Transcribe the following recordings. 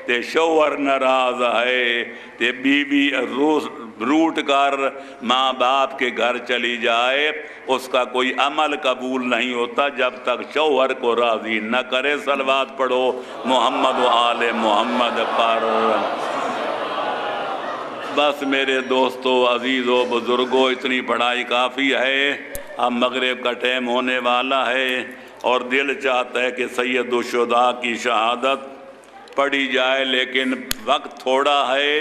تے شوہر ناراض ہے تے بیوی روٹ کر ماں باپ کے گھر چلی جائے، اس کا کوئی عمل قبول نہیں ہوتا جب تک شوہر کو راضی نہ کرے۔ صلوات پڑھو محمد و آل محمد پر۔ بس میرے دوستو، عزیزو، بزرگو، اتنی پڑھائی کافی ہے۔ اب مغرب کا ٹائم ہونے والا ہے اور دل چاہتا ہے کہ سید الشہداء کی شہادت پڑھی جائے، لیکن وقت تھوڑا ہے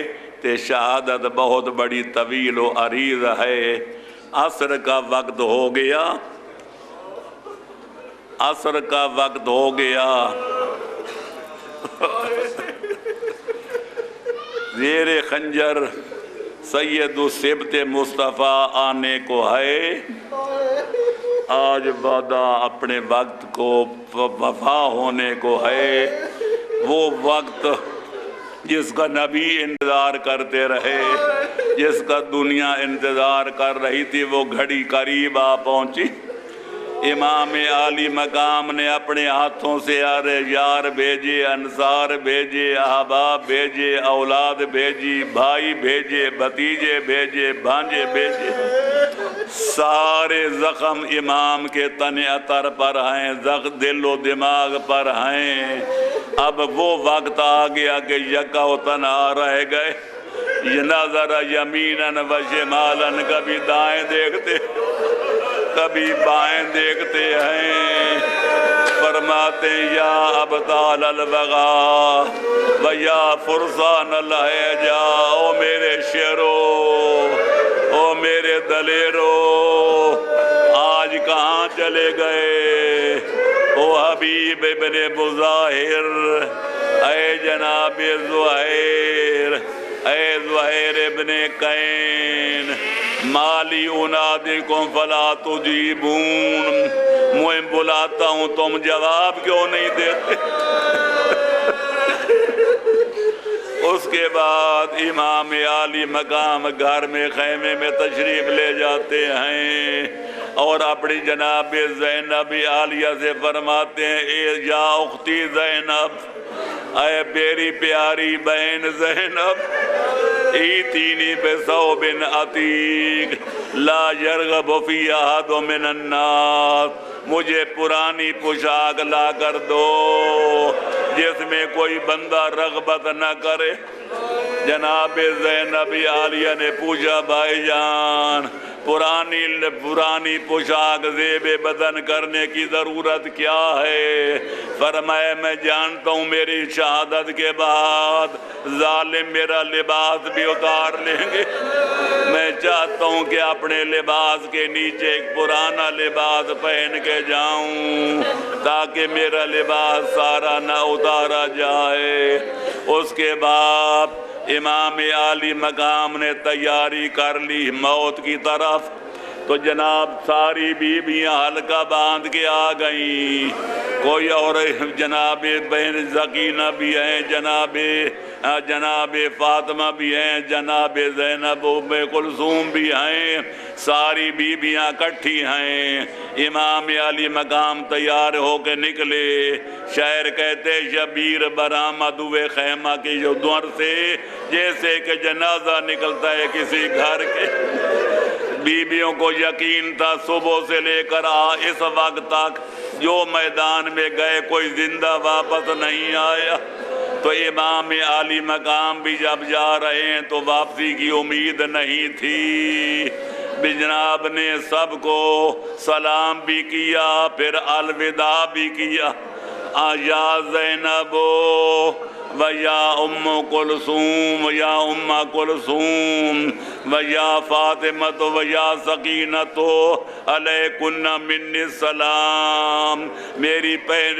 تے شہادت بہت بڑی طویل و عریض ہے۔ عصر کا وقت ہو گیا، عصر کا وقت ہو گیا، زیر خنجر سید السبت مصطفیٰ آنے کو ہے۔ آج وعدہ اپنے وقت کو وفا ہونے کو ہے، وہ وقت جس کا نبی انتظار کرتے رہے، جس کا دنیا انتظار کر رہی تھی، وہ گھڑی قریب آ پہنچی۔ امام عالی مقام نے اپنے ہاتھوں سے یار بھیجے، انصار بھیجے، احباب بھیجے، اولاد بھیجی، بھائی بھیجے، بھتیجے بھیجے، بھانجے بھیجے۔ سارے زخم امام کے تن اطہر پر ہیں، دل و دماغ پر ہیں۔ اب وہ وقت آ گیا کہ یکا و تنہا رہ گئے۔ یہ نظر یمیناً و شمالاً، کبھی دائیں دیکھتے کبھی بائیں دیکھتے ہیں۔ فرماتے ہیں یا ابطال الوغا و یا فرسان الہجا، او میرے شیرو، او میرے دلیرو، آج کہاں چلے گئے؟ او حبیب ابن مظاہر، اے جناب زہیر، اے زہیر ابن قین، مالی انادکم فلا تجیبون، میں بلاتا ہوں تم جواب کیوں نہیں دیتے؟ اس کے بعد امام عالی مقام گھر میں خیمے میں تشریف لے جاتے ہیں اور اپنی جناب زینب عالیہ سے فرماتے ہیں اے یا اختی زینب، اے میری پیاری بہن زینب، ایتینی بثوب عتیق لا یرغب فی احد من الناس، مجھے پرانی پوشاک لا کر دو جس میں کوئی بندہ رغبت نہ کرے۔ جناب زینب عالیہ نے پوچھا بھائی جان، پرانی پوشاک زیب بدن کرنے کی ضرورت کیا ہے؟ فرمایا میں جانتا ہوں میری شہادت کے بعد ظالم میرا لباس بھی اتار لیں گے، میں چاہتا ہوں کہ اپنے لباس کے نیچے ایک پرانا لباس پہن کے جاؤں تاکہ میرا لباس سارا نہ اتارا جائے۔ اس کے بعد امام عالی مقام نے تیاری کر لی موت کی طرف، تو جناب ساری بیویاں حلقہ باندھ کے آ گئیں، کوئی اور جناب بہن سکینہ بھی ہیں، جناب فاطمہ بھی ہیں، جناب زینب ام کلثوم بھی ہیں، ساری بیویاں اکٹھی ہیں۔ امام علی مقام تیار ہو کے نکلے، شاعر کہتے شبیر برآمد ہوئے خیمہ کی جو دور سے جیسے کہ جنازہ نکلتا ہے کسی گھر کے۔ بیویوں کو یقین تھا صبح سے لے کر اس وقت تک جو میدان میں گئے کوئی زندہ واپس نہیں آیا، تو امام عالی مقام بھی جب جا رہے ہیں تو واپسی کی امید نہیں تھی۔ جناب نے سب کو سلام بھی کیا، پھر الوداع بھی کیا۔ یا زینب و یا ام کلثوم یا ام کلثوم و یا فاطمہ و یا سکینۃ علیکن منی السلام، میری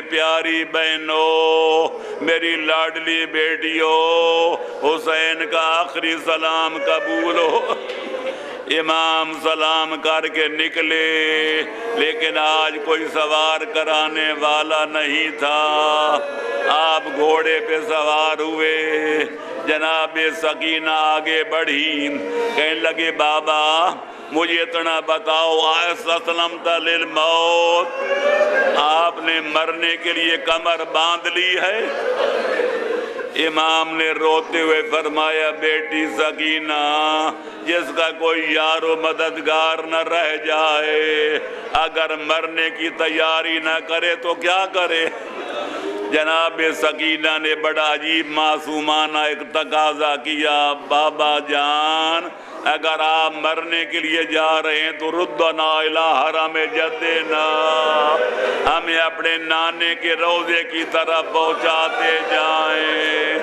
پیاری بہنوں، میری لاڈلی بیٹیوں، حسین کا آخری سلام قبول ہو۔ امام سلام کر کے نکلے، لیکن آج کوئی سوار کرانے والا نہیں تھا۔ آپ گھوڑے پہ سوار ہوئے، جناب سکینہ آگے بڑھی، کہنے لگے بابا مجھے اتنا بتاؤ، اسلمت للموت، آپ نے مرنے کے لیے کمر باندھ لی ہے؟ امام نے روتے ہوئے فرمایا بیٹی سکینہ جس کا کوئی یار و مددگار نہ رہ جائے اگر مرنے کی تیاری نہ کرے تو کیا کرے؟ جناب سکینہ نے بڑا عجیب معصومانہ ایک تقاضا کیا، بابا جان اگر آپ مرنے کے لیے جا رہے ہیں تو ردنا الی حرم جدنا، ہمیں اپنے نانے کے روضے کی طرف پہنچاتے جائیں۔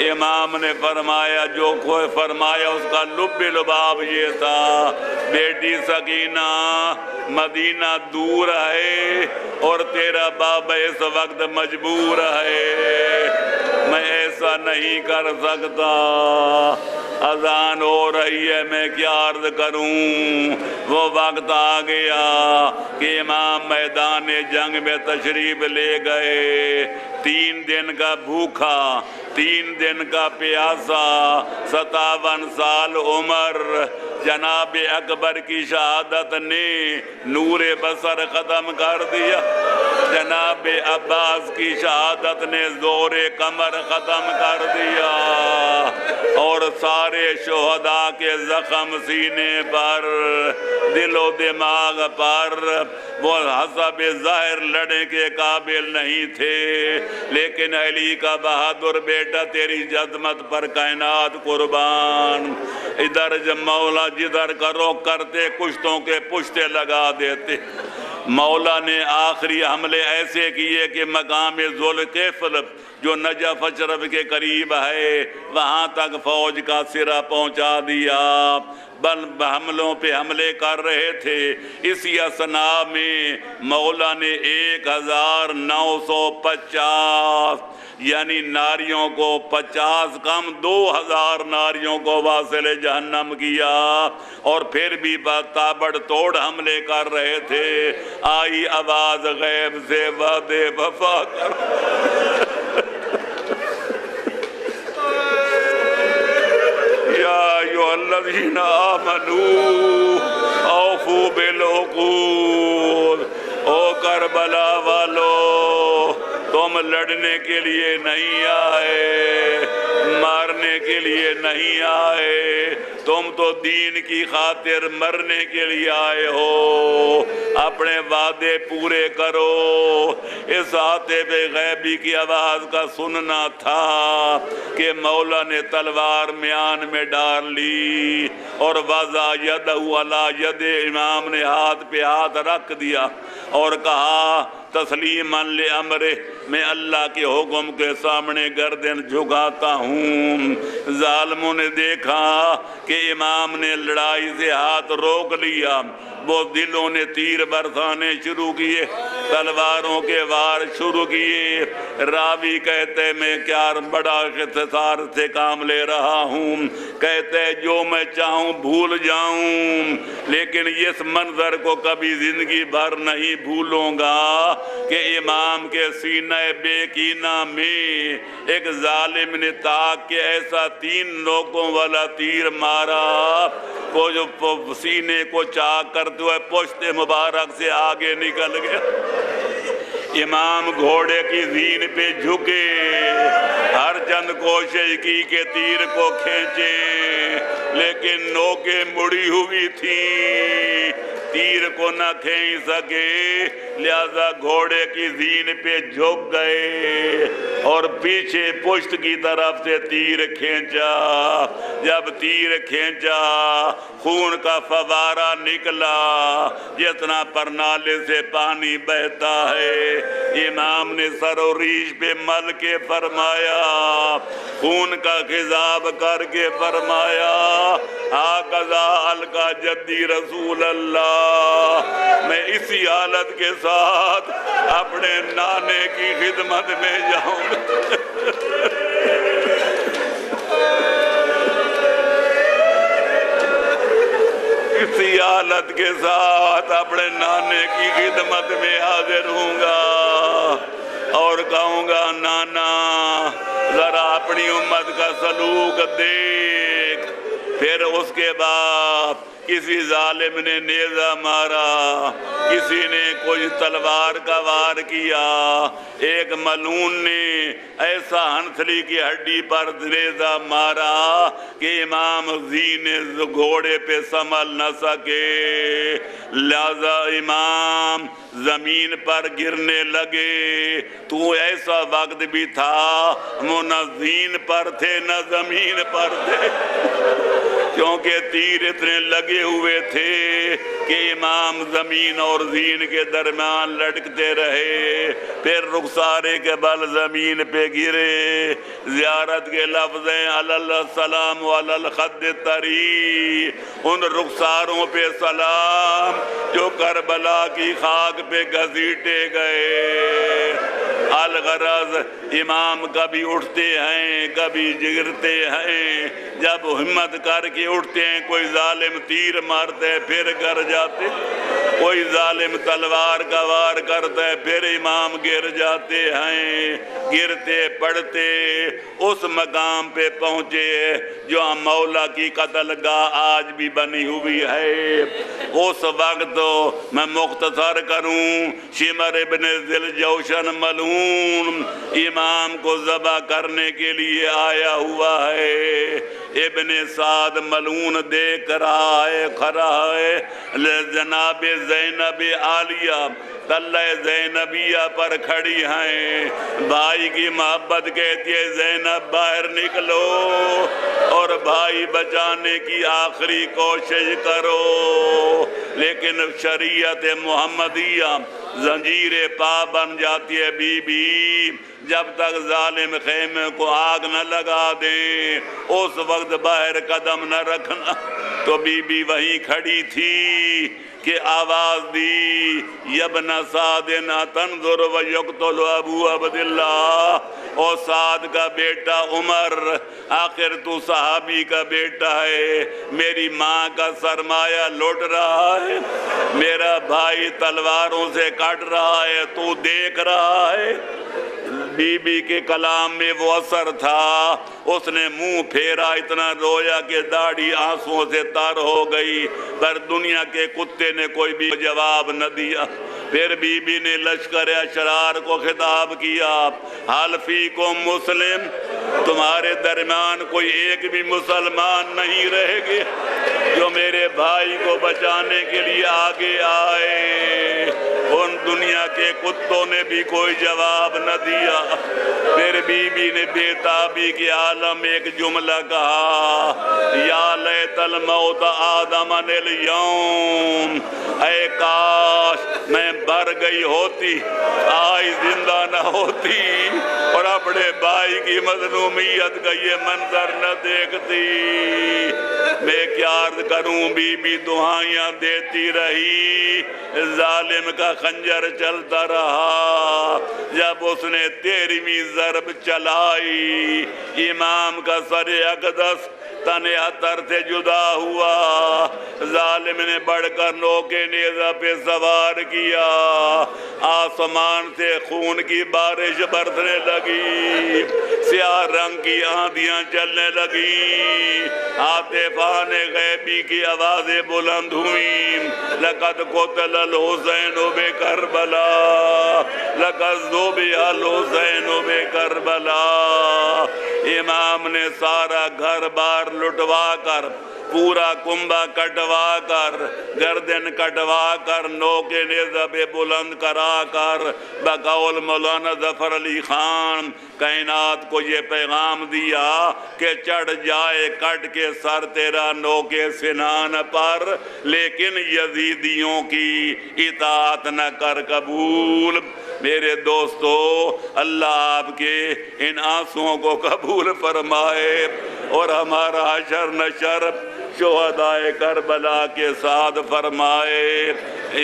امام نے فرمایا جو کوئی فرمایا اس کا لب لباب یہ تھا، بیٹی سکینہ مدینہ دور ہے اور تیرا بابا اس وقت مجبور ہے، میں ایسا نہیں کر سکتا، اذان ہو رہی ہے میں کیا عرض کروں۔ وہ وقت آ گیا کہ امام میدان جنگ میں تشریف لے گئے، 3 دن کا بھوکا 3 دن کا پیاسا، 57 سال عمر، جناب اکبر کی شہادت نے نور بصر ختم کر دیا، جناب عباس کی شہادت نے زور کمر ختم کر دیا، اور سارے شہداء کے زخم سینے پر دل و دماغ پر وہ حسب ظاہر لڑنے کے قابل نہیں تھے، لیکن علی کا بہادر بیٹا تیری عظمت پر کائنات قربان، ادھر جب مولا جدھر کا رخ کرتے کشتوں کے پشتے لگا دیتے۔ مولا نے آخری حملے ایسے کیے کہ مقام ذوالقفل جو نجف اشرف کے قریب ہے وہاں تک فوج کا سرا پہنچا دیا، بل حملوں پہ حملے کر رہے تھے۔ اسی اثناء میں مولا نے 1950 یعنی ناریوں کو 50 کم 2000 ناریوں کو واصل جہنم کیا، اور پھر بھی تابڑ توڑ حملے کر رہے تھے۔ آئی آواز غیب سے وعدے وفا کرو، یا ایھا الذین آمنوا اوفوا بالعقود، او کربلا والو تم لڑنے کے لیے نہیں آئے، مارنے کے لیے نہیں آئے، تم تو دین کی خاطر مرنے کے لیے آئے ہو، اپنے وعدے پورے کرو۔ اس عاطف غیبی کی آواز کا سننا تھا کہ مولا نے تلوار میان میں ڈال لی اور وضع یدہ علی ید، امام نے ہاتھ پہ ہاتھ رکھ دیا اور کہا تسلیما لامرہ، میں اللہ کے حکم کے سامنے گردن جھکاتا ہوں۔ ظالموں نے دیکھا کہ امام نے لڑائی سے ہاتھ روک لیا، وہ دلوں نے تیر برسانے شروع کیے، تلواروں کے وار شروع کیے۔ راوی کہتے میں کیا بڑا اختصار سے کام لے رہا ہوں، کہتے جو میں چاہوں بھول جاؤں، لیکن اس منظر کو کبھی زندگی بھر نہیں بھولوں گا کہ امام کے سینہ بے کینہ میں ایک ظالم نے تاک کے ایسا 3 نوکوں والا تیر مارا وہ جو سینے کو چاک کرتے ہوئے پشت مبارک سے آگے نکل گیا۔ امام گھوڑے کی زین پہ جھکے، ہر چند کوشش کی کہ تیر کو کھینچے، لیکن نوکیں مڑی ہوئی تھی، تیر کو نہ کھینچ سکے، لہذا گھوڑے کی زین پہ جھک گئے اور پیچھے پشت کی طرف سے تیر کھینچا۔ جب تیر کھینچا خون کا فوارہ نکلا جتنا پرنالے سے پانی بہتا ہے۔ امام نے سر و ریش پہ مل کے فرمایا، خون کا خضاب کر کے فرمایا ہاکذا القا جدی رسول اللہ، میں اسی حالت کے ساتھ اپنے نانے کی خدمت میں جاؤں گا۔ اسی حالت کے ساتھ اپنے نانے کی خدمت میں حاضر ہوں گا اور کہوں گا نانا ذرا اپنی امت کا سلوک دیکھ۔ پھر اس کے بعد کسی ظالم نے نیزہ مارا، کسی نے کوئی تلوار کا وار کیا، ایک ملعون نے ایسا ہنسلی کی ہڈی پر ریزہ مارا کہ امام زین گھوڑے پہ سنبھل نہ سکے، لہذا امام زمین پر گرنے لگے۔ تو ایسا وقت بھی تھا وہ نہ زین پر تھے نہ زمین پر تھے، کیونکہ تیر اتنے لگے ہوئے تھے کہ امام زمین اور زین کے درمیان لٹکتے رہے، پھر رخسارے کے بل زمین پہ گرے۔ زیارت کے لفظ ہیں علی السلام علی الخد طری، ان رخساروں پہ سلام جو کربلا کی خاک پہ گھسیٹے گئے۔ الغرض امام کبھی اٹھتے ہیں کبھی گرتے ہیں، جب ہمت کر کے اٹھتے ہیں کوئی ظالم تیر مارتے ہیں پھر گر جاتے، کوئی ظالم تلوار کا وار کرتا ہے پھر امام گر جاتے ہیں۔ گرتے پڑتے اس مقام پہ پہنچے جو مولا کی قتل گاہ آج بھی بنی ہوئی ہے۔ اس وقت میں مختصر کروں، شمر ابن ذل جوشن ملعون امام کو ذبح کرنے کے لیے آیا ہوا ہے۔ ابن سعد ملعون دیکھ رہا ہے، کھڑا ہے، جناب زینب عالیہ تلہ زینبیہ پر کھڑی ہیں، بھائی کی محبت کہتی ہے زینب باہر نکلو اور بھائی بچانے کی آخری کوشش کرو، لیکن شریعت محمدیہ زنجیر پا بن جاتی ہے۔ بی بی جب تک ظالم خیمے کو آگ نہ لگا دیں اس وقت باہر قدم نہ رکھنا۔ تو بی بی وہیں کھڑی تھی کہ آواز دی، یبن سعد تنظر ویقتل ابو عبداللہ، اور سعد کا بیٹا عمر، آخر تو صحابی کا بیٹا ہے، میری ماں کا سرمایہ لوٹ رہا ہے، میرا بھائی تلواروں سے کٹ رہا ہے، تو دیکھ رہا ہے۔ بی بی کے کلام میں وہ اثر تھا، اس نے منہ پھیرا، اتنا رویا کہ داڑھی آنسوں سے تر ہو گئی، پر دنیا کے کتے نے کوئی بھی جواب نہ دیا۔ پھر بی بی نے لشکر اشرار کو خطاب کیا، حل فیکم مسلم، تمہارے درمیان کوئی ایک بھی مسلمان نہیں رہے گے جو میرے بھائی کو بچانے کے لیے آگے آئے۔ ان دنیا کے کتوں نے بھی کوئی جواب نہ دیا۔ پھر بی بی نے بے تابی کے عالم ایک جملہ کہا، یا لیت الموت آدمن الیوم، اے کاش میں بر گئی ہوتی، آج زندہ نہ ہوتی اور اپنے بھائی کی مظلومیت کا یہ منظر نہ دیکھتی۔ میں کیا عرض کروں، بی بی دعائیاں دیتی رہی، ظالم کا خنجر چلتا رہا۔ جب اس نے 13ویں ضرب چلائی، امام کا سر اقدس تن اتر سے جدا ہوا، ظالم نے بڑھ کر نوکے نیزہ پہ سوار کیا، آسمان سے خون کی بارش برسنے لگی، سیاہ رنگ کی آندھیاں چلنے لگی، عاطفان غیبی کی آوازیں بلند ہوئیں، لقد قتل الحسین بکربلا، لقد ذبح الحسین بکربلا۔ امام نے سارا گھر بار لٹوا کر، پورا کنبہ کٹوا کر، گردن کٹوا کر، نوکے نیزہ پہ بلند کرا کر، بقول مولانا ظفر علی خان کائنات کو یہ پیغام دیا کہ چڑھ جائے کٹ کے سر تیرا نوکے سنان پر، لیکن یزیدیوں کی اطاعت نہ کر قبول۔ میرے دوستو، اللہ آپ کے ان آنسوؤں کو قبول فرمائے اور ہمارا حشر نشر شہدائے کربلا کے ساتھ فرمائے۔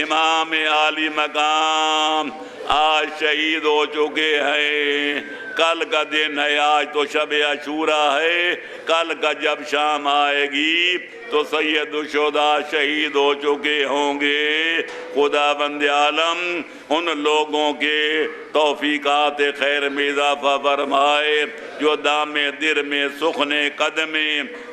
امام عالی مقام آج شہید ہو چکے ہیں، کل کا دن ہے، آج تو شب عاشوراء ہے، کل کا جب شام آئے گی تو سید الشہداء شہید ہو چکے ہوں گے۔ خدا بند عالم ان لوگوں کے توفیقات خیر میں اضافہ فرمائے جو دام در میں سخن قدم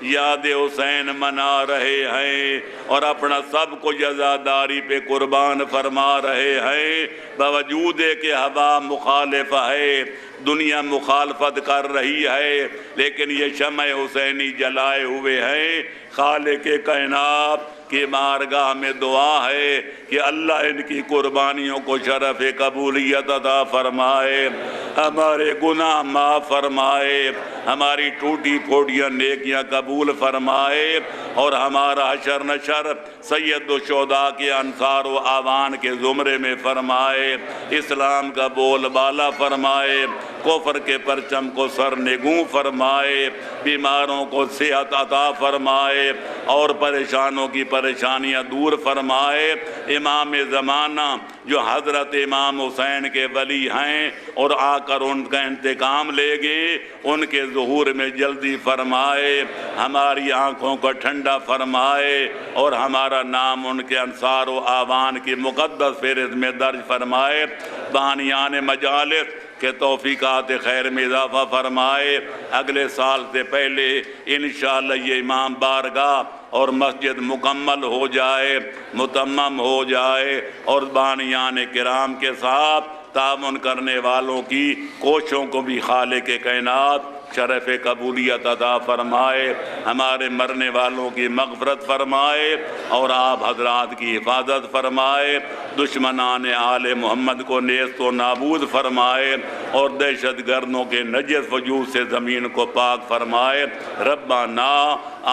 یاد حسین منا رہے ہیں اور اپنا سب کو جزاداری پہ قربان فرما رہے ہیں، باوجود کہ ہوا مخالف ہے، دنیا دنیا مخالفت کر رہی ہے، لیکن یہ شمع حسینی جلائے ہوئے ہیں۔ خالق کائنات کی بارگاہ میں دعا ہے کہ اللہ ان کی قربانیوں کو شرف قبولیت عطا فرمائے، ہمارے گناہ معاف فرمائے، ہماری ٹوٹی پھوٹیاں نیکیاں قبول فرمائے، اور ہمارا حشر نشر سید الشہداء کے انصار و اعوان کے زمرے میں فرمائے، اسلام کا بول بالا فرمائے، کفر کے پرچم کو سر نگوں فرمائے، بیماروں کو صحت عطا فرمائے، اور پریشانوں کی پریشانیاں دور فرمائے۔ امام زمانہ جو حضرت امام حسین کے ولی ہیں اور آ کر ان کا انتقام لے گئے، ان کے ظہور میں جلدی فرمائے، ہماری آنکھوں کو ٹھنڈا فرمائے، اور ہمارا نام ان کے انصار و اعوان کی مقدس فہرست میں درج فرمائے۔ بانیان مجالس کہ توفیقات خیر میں اضافہ فرمائے، اگلے سال سے پہلے انشاءاللہ یہ امام بارگاہ اور مسجد مکمل ہو جائے، متمم ہو جائے، اور بانیان کرام کے ساتھ تعاون کرنے والوں کی کوششوں کو بھی خالق کائنات شرف قبولیت عطا فرمائے، ہمارے مرنے والوں کی مغفرت فرمائے، اور آپ حضرات کی حفاظت فرمائے، دشمنان آل محمد کو نیست و نابود فرمائے، اور دہشت گردوں کے نجس وجود سے زمین کو پاک فرمائے۔ ربنا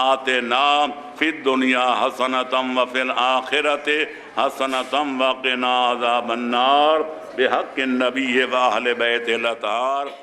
آتنا فی الدنیا حسنۃ وفی الآخرۃ حسنۃ وقنا عذاب النار بحق النبی و اہل بیت الاطہار۔